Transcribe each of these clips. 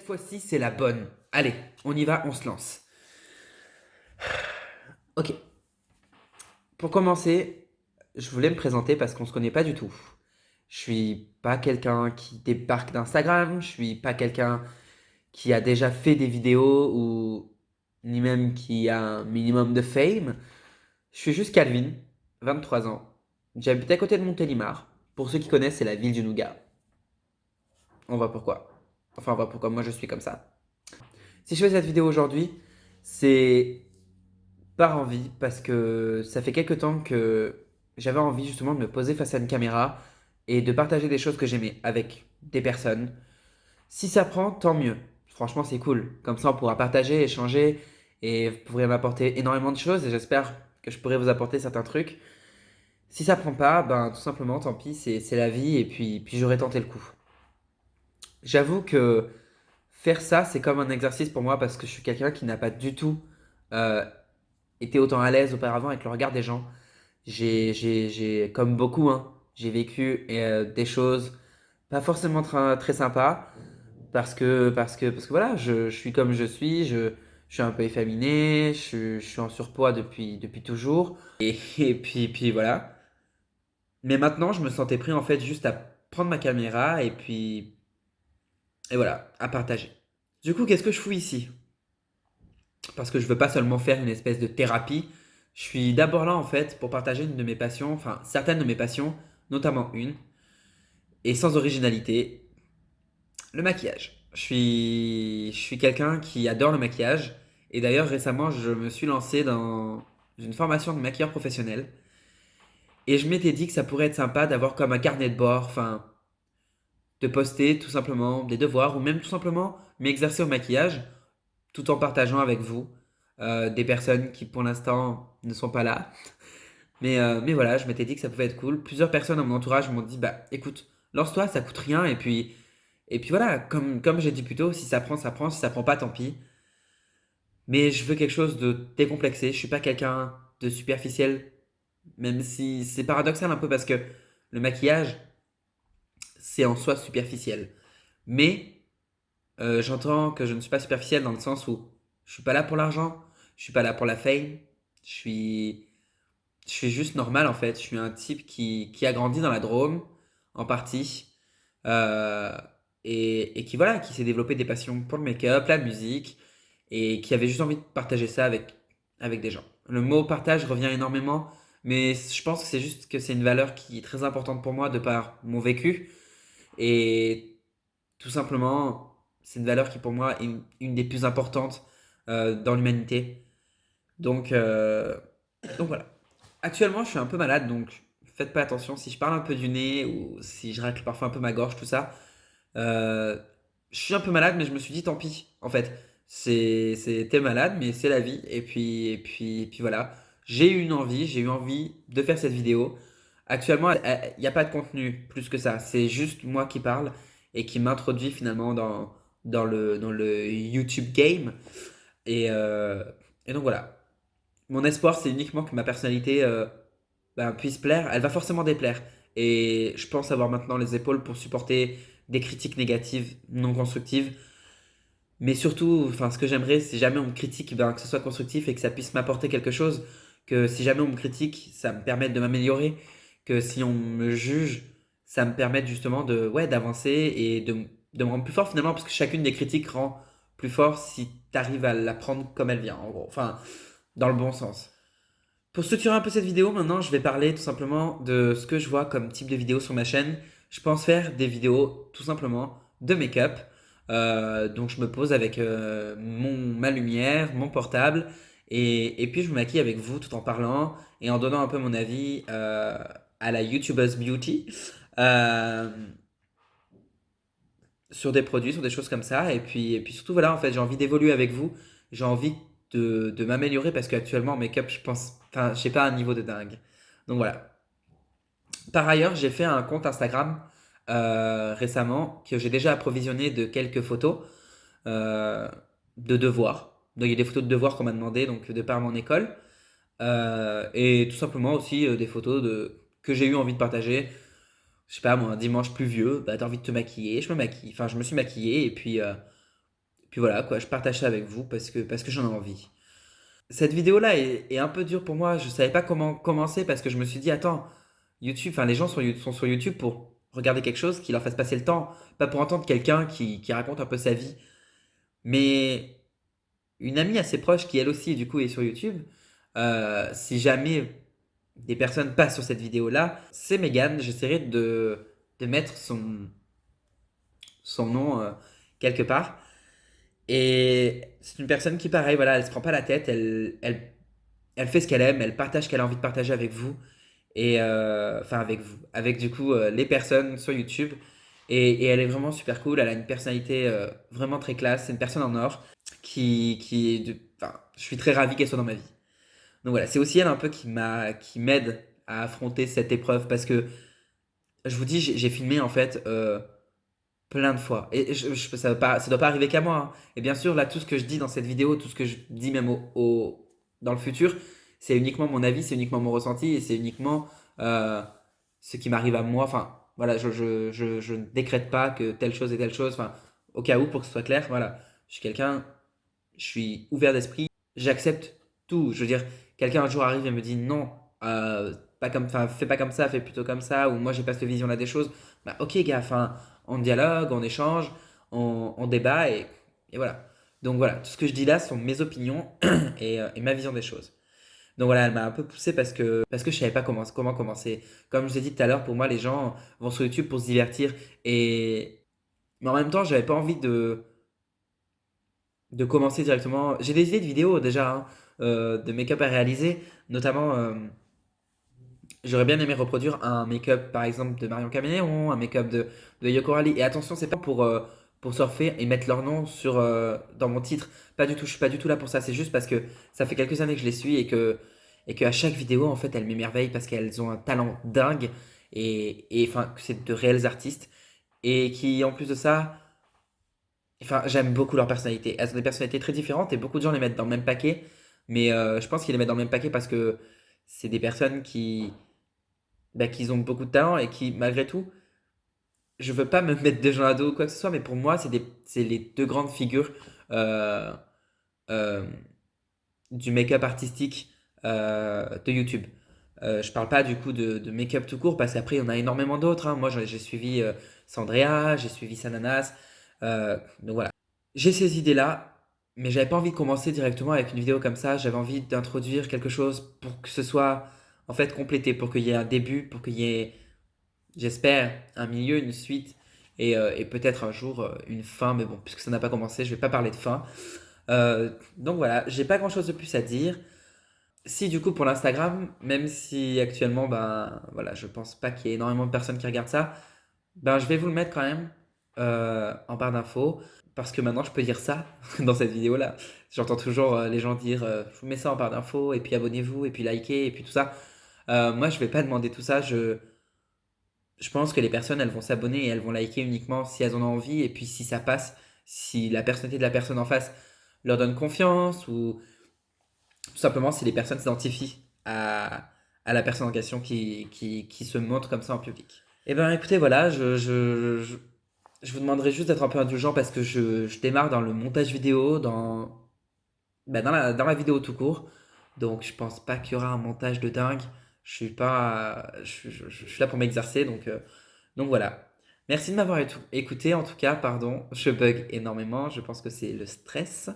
fois-ci, c'est la bonne. Allez, on y va, on se lance. Ok, pour commencer, je voulais me présenter parce qu'on se connaît pas du tout. Je suis pas quelqu'un qui débarque d'Instagram, je suis pas quelqu'un qui a déjà fait des vidéos ou ni même qui a un minimum de fame. Je suis juste Calvin, 23 ans. J'habite à côté de Montélimar. Pour ceux qui connaissent, c'est la ville du Nougat. On voit pourquoi. Enfin, on voit pourquoi moi je suis comme ça. Si je fais cette vidéo aujourd'hui, c'est par envie, parce que ça fait quelques temps que j'avais envie justement de me poser face à une caméra et de partager des choses que j'aimais avec des personnes. Si ça prend, tant mieux. Franchement, c'est cool. Comme ça, on pourra partager, échanger et vous pourrez m'apporter énormément de choses et j'espère que je pourrai vous apporter certains trucs. Si ça prend pas, ben tout simplement, tant pis, c'est la vie et puis j'aurais tenté le coup. J'avoue que faire ça, c'est comme un exercice pour moi parce que je suis quelqu'un qui n'a pas du tout euh, été autant à l'aise auparavant avec le regard des gens. Comme beaucoup, hein, j'ai vécu des choses pas forcément très sympas parce que voilà, je suis comme je suis, je suis un peu efféminé, je suis en surpoids depuis toujours. Et puis voilà. Mais maintenant, je me sentais prêt en fait juste à prendre ma caméra et voilà, à partager. Du coup, qu'est-ce que je fous ici? Parce que je veux pas seulement faire une espèce de thérapie. Je suis d'abord là en fait pour partager une de mes passions, enfin certaines de mes passions, notamment une, et sans originalité, le maquillage. Je suis quelqu'un qui adore le maquillage, et d'ailleurs récemment je me suis lancé dans une formation de maquilleur professionnel, et je m'étais dit que ça pourrait être sympa d'avoir comme un carnet de bord, enfin de poster tout simplement des devoirs, ou même tout simplement m'exercer au maquillage, tout en partageant avec vous des personnes qui pour l'instant ne sont pas là. Mais voilà, je m'étais dit que ça pouvait être cool. Plusieurs personnes dans mon entourage m'ont dit, bah écoute, lance-toi, ça coûte rien. Et puis voilà, comme j'ai dit plus tôt, si ça prend, ça prend. Si ça prend pas, tant pis. Mais je veux quelque chose de décomplexé. Je suis pas quelqu'un de superficiel, même si c'est paradoxal un peu parce que le maquillage, c'est en soi superficiel. Mais j'entends que je ne suis pas superficiel dans le sens où je suis pas là pour l'argent, je suis pas là pour la fame, je suis Je suis juste normal en fait. Je suis un type qui a grandi dans la Drôme, en partie, euh, et qui voilà, qui s'est développé des passions pour le make-up, la musique, et qui avait juste envie de partager ça avec des gens. Le mot partage revient énormément, mais je pense que c'est juste que c'est une valeur qui est très importante pour moi de par mon vécu, et tout simplement, c'est une valeur qui pour moi est une des plus importantes dans l'humanité. Donc, euh, donc voilà. Actuellement, je suis un peu malade, donc faites pas attention. Si je parle un peu du nez ou si je racle parfois un peu ma gorge, tout ça, euh, je suis un peu malade, mais je me suis dit tant pis. En fait, t'es malade, mais c'est la vie. Et puis voilà. J'ai eu envie de faire cette vidéo. Actuellement, il n'y a pas de contenu plus que ça. C'est juste moi qui parle et qui m'introduit finalement dans le YouTube game. Et donc voilà. Mon espoir, c'est uniquement que ma personnalité puisse plaire. Elle va forcément déplaire. Et je pense avoir maintenant les épaules pour supporter des critiques négatives, non constructives. Mais surtout, enfin, ce que j'aimerais, si jamais on me critique, ben, que ce soit constructif et que ça puisse m'apporter quelque chose. Que si jamais on me critique, ça me permette de m'améliorer. Que si on me juge, ça me permette justement ouais, d'avancer et de me rendre plus fort finalement. Parce que chacune des critiques rend plus fort si tu arrives à la prendre comme elle vient, en gros. Enfin, dans le bon sens. Pour structurer un peu cette vidéo, maintenant, je vais parler tout simplement de ce que je vois comme type de vidéo sur ma chaîne. Je pense faire des vidéos tout simplement de make-up. Donc, je me pose avec ma lumière, mon portable, et puis je me maquille avec vous tout en parlant et en donnant un peu mon avis à la YouTuber's Beauty euh, sur des produits, sur des choses comme ça. Et puis surtout, voilà, en fait, j'ai envie d'évoluer avec vous. J'ai envie de m'améliorer parce qu'actuellement, en make-up, je pense, enfin, je sais pas un niveau de dingue. Donc voilà. Par ailleurs, j'ai fait un compte Instagram récemment que j'ai déjà approvisionné de quelques photos euh, de devoirs. Donc il y a des photos de devoirs qu'on m'a demandé donc de par mon école. Et tout simplement aussi des photos que j'ai eu envie de partager. Je sais pas, moi, un dimanche pluvieux, bah, t'as envie de te maquiller, je me maquille. Enfin, je me suis maquillé et puis Puis voilà, quoi, je partage ça avec vous parce que j'en ai envie. Cette vidéo-là est un peu dure pour moi. Je savais pas comment commencer parce que je me suis dit, attends, YouTube, enfin, les gens sont sur YouTube pour regarder quelque chose qui leur fasse passer le temps, pas pour entendre quelqu'un qui raconte un peu sa vie. Mais une amie assez proche qui elle aussi, du coup, est sur YouTube, si jamais des personnes passent sur cette vidéo-là, c'est Megan. J'essaierai de mettre son nom quelque part. Et c'est une personne qui, pareil, voilà, elle se prend pas la tête, elle fait ce qu'elle aime, elle partage ce qu'elle a envie de partager avec vous. Et enfin, avec vous, avec du coup les personnes sur YouTube. Et elle est vraiment super cool, elle a une personnalité vraiment très classe, c'est une personne en or qui est enfin, je suis très ravi qu'elle soit dans ma vie. Donc voilà, c'est aussi elle un peu qui m'aide à affronter cette épreuve parce que je vous dis, j'ai filmé en fait plein de fois. Et ça doit pas arriver qu'à moi, hein. Et bien sûr, là, tout ce que je dis dans cette vidéo, tout ce que je dis même dans le futur, c'est uniquement mon avis, c'est uniquement mon ressenti et c'est uniquement euh, ce qui m'arrive à moi. Enfin, voilà, je ne décrète pas que telle chose et telle chose. Enfin, au cas où, pour que ce soit clair, voilà, je suis quelqu'un, je suis ouvert d'esprit, j'accepte tout. Je veux dire, quelqu'un un jour arrive et me dit non, pas comme, enfin, fais pas comme ça, fais plutôt comme ça, ou moi j'ai pas cette vision-là des choses. Bah, ok, gars, enfin, on dialogue, on échange, on débat et voilà. Donc voilà, tout ce que je dis là sont mes opinions et ma vision des choses. Donc voilà, elle m'a un peu poussé parce que je savais pas comment commencer. Comme je vous ai dit tout à l'heure, pour moi, les gens vont sur YouTube pour se divertir mais en même temps, j'avais pas envie de commencer directement. J'ai des idées de vidéos déjà, hein, de make-up à réaliser. Notamment, j'aurais bien aimé reproduire un make-up par exemple de Marion Caméléon, un make-up de Yoko Raleigh. Et attention, c'est pas pour surfer et mettre leur nom dans mon titre. Pas du tout, je suis pas du tout là pour ça. C'est juste parce que ça fait quelques années que je les suis et que à chaque vidéo, en fait, elles m'émerveillent parce qu'elles ont un talent dingue et enfin, que c'est de réels artistes. Et qui, en plus de ça, enfin, j'aime beaucoup leur personnalité. Elles ont des personnalités très différentes et beaucoup de gens les mettent dans le même paquet. Mais je pense qu'ils les mettent dans le même paquet parce que c'est des personnes qui ont beaucoup de talent et qui, malgré tout, je veux pas me mettre de gens à dos ou quoi que ce soit, mais pour moi, c'est les deux grandes figures euh, euh, du make-up artistique de YouTube. Je parle pas du coup de make-up tout court parce qu'après, il y en a énormément d'autres, hein. Moi, j'ai suivi Sandrea, j'ai suivi Sananas. Donc voilà. J'ai ces idées-là, mais j'avais pas envie de commencer directement avec une vidéo comme ça. J'avais envie d'introduire quelque chose pour que ce soit en fait complété, pour qu'il y ait un début, pour qu'il y ait, j'espère, un milieu, une suite et peut-être un jour une fin. Mais bon, puisque ça n'a pas commencé, je vais pas parler de fin. Donc voilà, j'ai pas grand-chose de plus à dire. Si du coup pour l'Instagram, même si actuellement, ben voilà, je pense pas qu'il y ait énormément de personnes qui regardent ça, ben je vais vous le mettre quand même en barre d'infos. Parce que maintenant je peux dire ça dans cette vidéo-là. J'entends toujours les gens dire je vous mets ça en barre d'infos et puis abonnez-vous et puis likez et puis tout ça. Moi je vais pas demander tout ça. Je pense que les personnes elles vont s'abonner et elles vont liker uniquement si elles en ont envie et puis si ça passe, si la personnalité de la personne en face leur donne confiance ou tout simplement si les personnes s'identifient à la personne en question qui se montre comme ça en public. Eh ben écoutez, voilà, je vous demanderai juste d'être un peu indulgent parce que je démarre dans le montage vidéo, dans la vidéo tout court. Donc je pense pas qu'il y aura un montage de dingue. Je suis pas, je suis là pour m'exercer, donc voilà. Merci de m'avoir écouté. En tout cas, pardon, je bug énormément. Je pense que c'est le stress.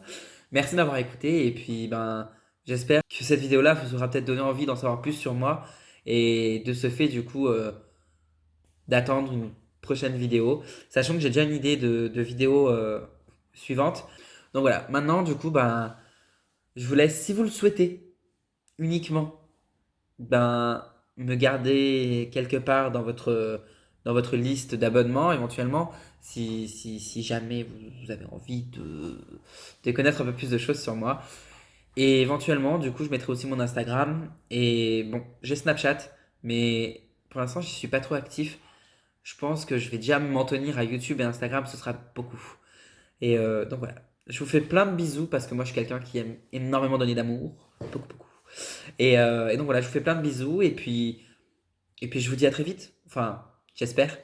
Merci de m'avoir écouté et puis ben j'espère que cette vidéo-là vous aura peut-être donné envie d'en savoir plus sur moi et de ce fait du coup d'attendre une prochaine vidéo, sachant que j'ai déjà une idée de vidéo suivante. Donc voilà, maintenant du coup ben je vous laisse si vous le souhaitez uniquement ben me garder quelque part dans votre liste d'abonnements éventuellement si jamais vous avez envie de connaître un peu plus de choses sur moi. Et éventuellement, du coup, je mettrai aussi mon Instagram. Et bon, j'ai Snapchat, mais pour l'instant, je suis pas trop actif. Je pense que je vais déjà m'en tenir à YouTube et Instagram, ce sera beaucoup. Et donc voilà. Je vous fais plein de bisous parce que moi, je suis quelqu'un qui aime énormément donner d'amour. Beaucoup, beaucoup. Et donc voilà, je vous fais plein de bisous. Et puis je vous dis à très vite. Enfin, j'espère.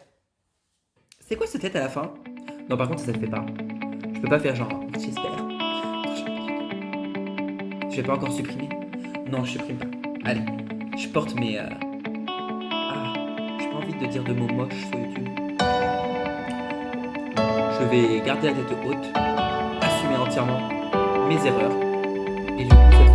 C'est quoi cette tête à la fin? Non, par contre, ça ne fait pas. Je peux pas faire genre, j'espère. Je vais pas encore supprimer. Non, je supprime pas. Allez, je porte mes. Ah, j'ai pas envie de dire de mots moches sur YouTube. Je vais garder la tête haute, assumer entièrement mes erreurs. Et du coup,